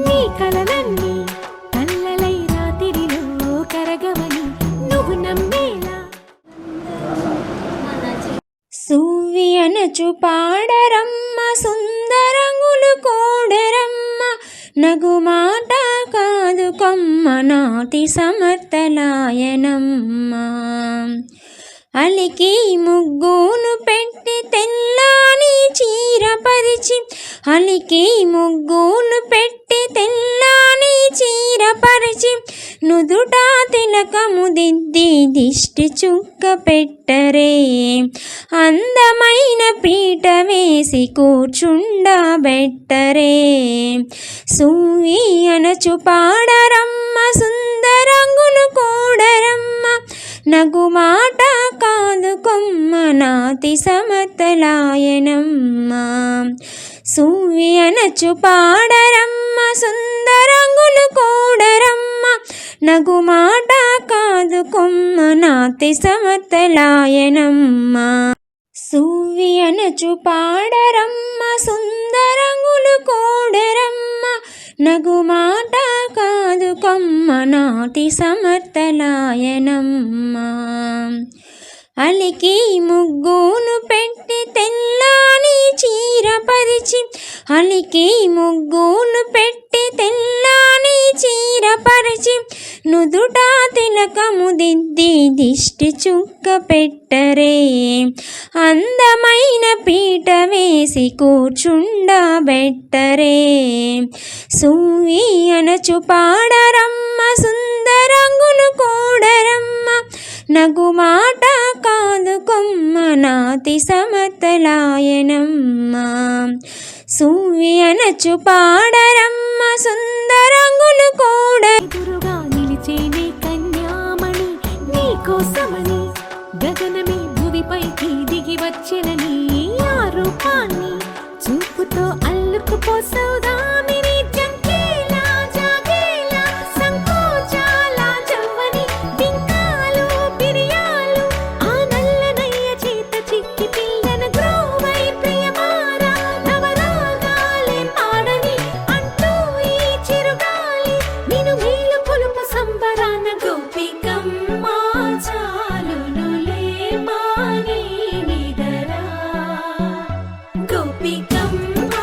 నీ కలలన్నీ కల్లలై రాత్రిలో కరగవని నువ్వు నమ్మేలా. సువ్వి అనచు పాడరమ్మ సుందరంగులు కోడరమ్మ నగు మాట కాదు కొమ్మ నాటి సమర్థలాయనమ్మ. అలికి ముగ్గును పెట్టి తెల్లాని చీర పరిచి అలికి ముగ్గును పెట్టి తెల్లాని చీర పరిచి నుదుట తిలకము దిద్ది దిష్టి చుక్క పెట్టరే అందమైన పీట వేసి కూర్చుండబెట్టరే. సువ్వి అనచు పాడరమ్మ సుందరంగులు కోడరమ్మ నగు మాట కాదు కొమ్మ నాతి సమర్థలాయనమ్మ. సువ్వి అనచు పాడరమ్మ సుందరంగులు కోడరమ్మ నగు మాట కాదు కొమ్మ నాతి సమర్థలాయనమ్మ. సువ్వి అనచు పాడరమ్మ సుందరంగులు కోడరమ్మ నగు మాట కాదు కొమ్మ నాటి సమర్థలాయనమ్మ. అలికి ముగ్గును పెట్టి తెల్లాని చీర పరిచి అలికి ముగ్గును పెట్టి తెల్లాని చీర పరిచి నుదుట తిలకము దిద్ది దిష్టి చుక్క పెట్టరే అందమైన పీట వేసి కూర్చుండబెట్టరే. సువ్వి అనచు పాడరమ్మ సుందరంగులు కోడరమ్మ నగు మాట కాదు కొమ్మ నాతి సమర్థలాయనమ్మ. సువ్వి అనచు పాడరమ్మ సుందరంగులు ఎదురుగా నిలిచేనే కన్యామణి నీ కోసమని గగనమే భువిపైకి దిగి వచ్చెనని ఆ రూపాన్ని చూపుతో అల్లుకుపోసౌదామిని జంకేలా జాగేలా సంకోచాల జవ్వని బింకాలు బిరియాలు ఆ నల్లనయ్య చేత చిక్కి పిల్లన గ్రోవై ప్రియమారా నవరాగాలే పాడని అంటూ ఈ చిరుగాలి నిను మేలు పొలుపు సంబరాన గోపికమ్మ చాలునులే మాని నిదరా గోపికమ్మ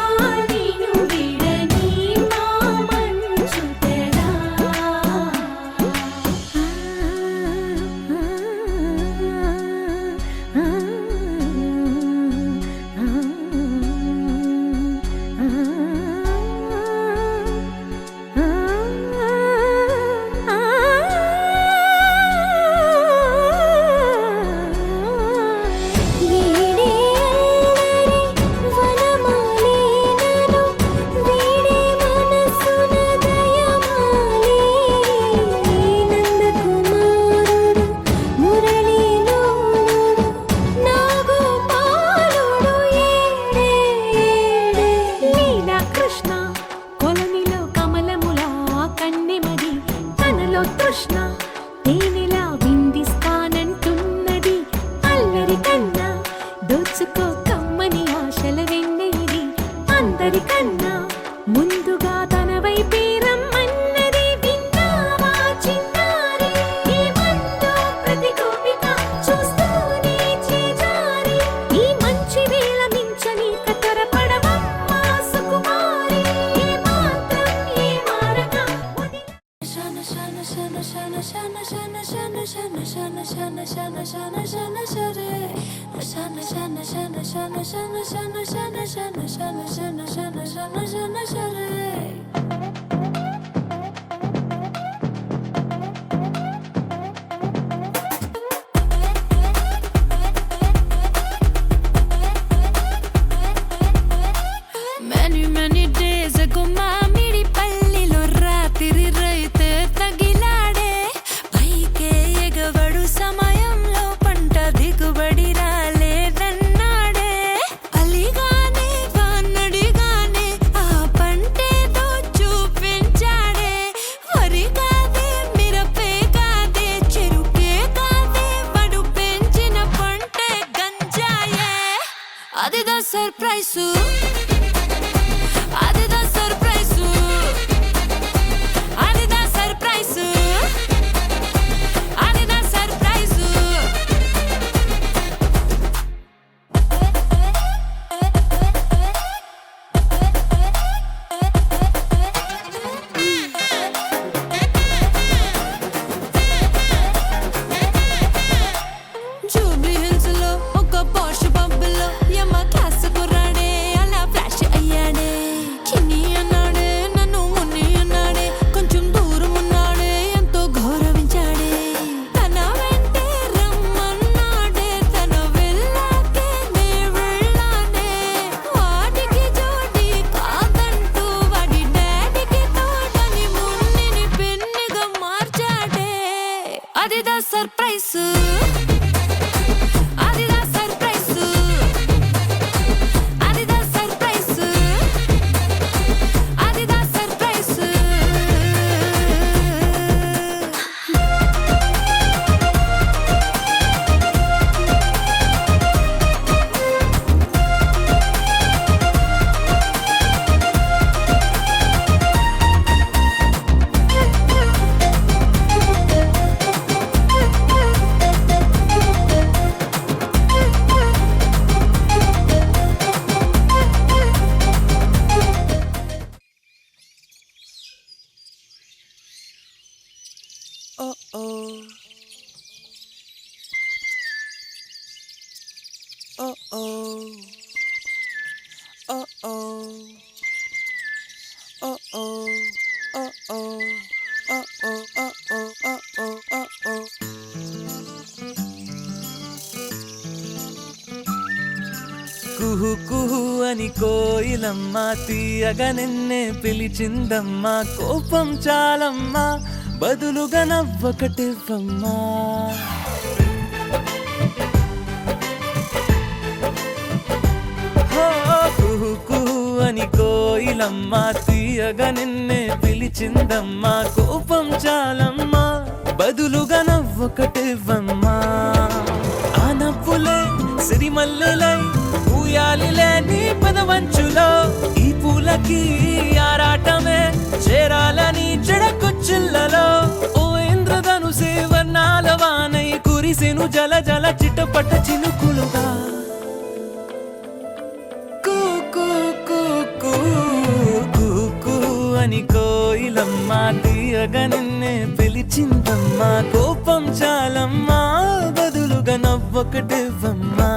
నిను విడని మా మంచు తెరా. వీడే అల్లరి వనమాలినను వీడే మనసున దయమాలి నందకుమారుడు మురళీలోలుడు నాగోపాలుడు ఏడే ఏడే. లీలా కృష్ణ కొలనిలో కమలములా కన్నెమది తనలో తృష్ణ తేనెలా విందిస్తానంటున్నది అల్లరి కన్నా దోచుకో కమ్మని ఆశల వెన్నెది అందరికన్నా ముందుగా తన వైపే రమ్మన్నది విన్నావా చిన్నారి ఈ మందో ప్రతి గోపిక చూస్తూనే చేజారి ఈ మంచి వేళ మించని కతరపడవమ్మ సుకుమారి ఏ మాత్రం ఏ మారక శన శన శన శన శన శన శన శన శన శన శన శన శన శరే శన శన శన శన శన శన శన శన శన శన శన శన శన శరే. Many days ago మామిడి పల్లిలో రాత్రి రైతే తగిలాడే పైకే ఎగవడు సమయంలో పంట దిగుబడి రాలేదన్నాడే అలిగానే వానడిగానే ఆ పంటేదో చూపించాడే వరి కాదే మిరపే కాదే చెరుకే కాదే వడు పెంచిన పంటే గంజాయే అదిదా సర్ప్రైజు అదిదా సర్ప్రైజు కుహు కుహు అని కోయిలమ్మ తీయగా నిన్నే పిలిచిందమ్మా కోపం చాలమ్మా బదులుగా నవ్వొకటివ్వమ్మా కుహు కుహు అని కోయిలమ్మ తీయగా నిన్నే పిలిచిందమ్మా కోపం చాలమ్మా బదులుగా నవ్వొకటివ్వమ్మా ఆ నవ్వులే సిరిమల్లెలై ఊయాలిలే నీ పదవంచులో ఈ పూలకి ఆరాటమే చేరాలని చెడకొచ్చిల్లలో ఓ ఇంద్రధనుసే వర్ణాల వానై కురిసెను జల జల చిటపట చినుకులుగా కూ కూ కూ కూ కూ కూ అని కోయిలమ్మ తీయగా నిన్నే పిలిచిందమ్మా కోపం చాలమ్మా బదులుగా నవ్వొకటివ్వమ్మా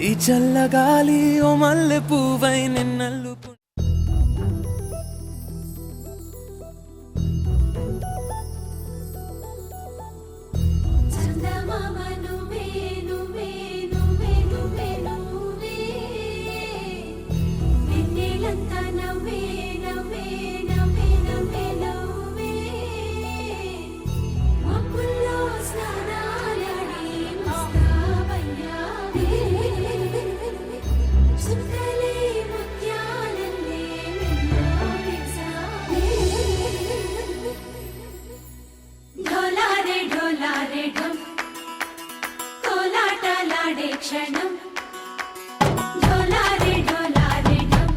ఈ చల్లగాలి ఓ మల్లె పువ్వై నిన్నల్లుకు చందమామ నువ్వే నువ్వే నువ్వే నువ్వే నువ్వే వెన్నెలంతా నవ్వే నవ్వే నవ్వే నవ్వే నవ్వే మబ్బుల్లో స్నానాలాడి ముస్తాబయ్యావే సుందలే ముత్యాలల్లే మెరిసావే ढोलारे ढोलारे ढम कोलाटलाडे क्षणं ढोलारे ढोलारे ढम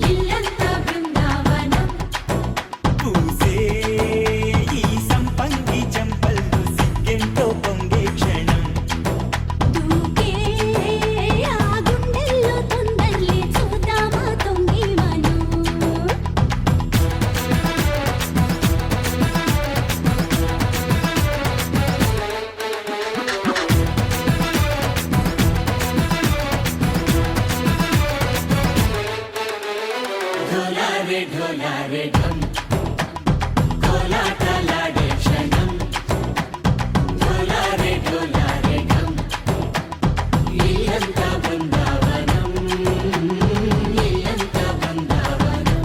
इल्लंता बृंदावनं పూసే ఈ సంపంగి చెంపల్లో సిగ్గెంతో పొంగే క్షణం దూకే ఆ గుండెల్లో తొందరలే చూద్దామా తొంగి మనం ढोलारे ढोलारे ढम कोलाटलाडे क्षणं ढोलारे ढोलारे ढम ఇల్లంతా బృందావనం ఇల్లంతా బృందావనం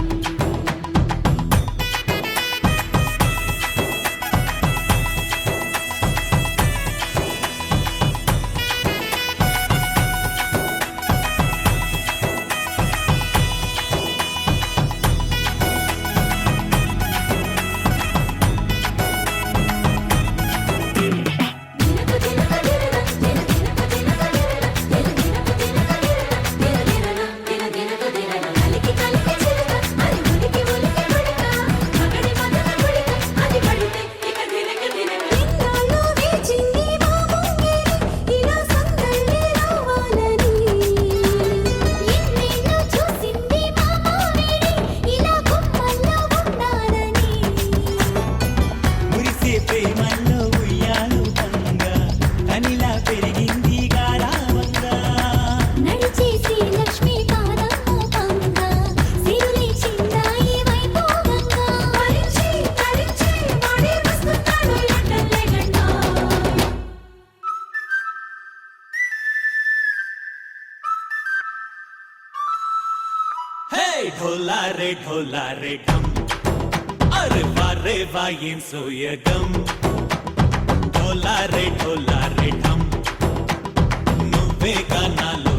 మురిసే ప్రేమల్లో ఉయ్యాలు పంగా అనిలా పెరిగింది గారావంగా నడిచేసి లక్ష్మీ పాదము పంగ సిరులి చిందాయి వైభోగంగా పరిచి పరిచి వాడి వస్తున్నాడు లండన్ లేగండా హే ढोलारे ढोलारे ढम అరే వారే వాయేం సోయగం ढोलारे ढोलारे ढम నువ్వే గానాలో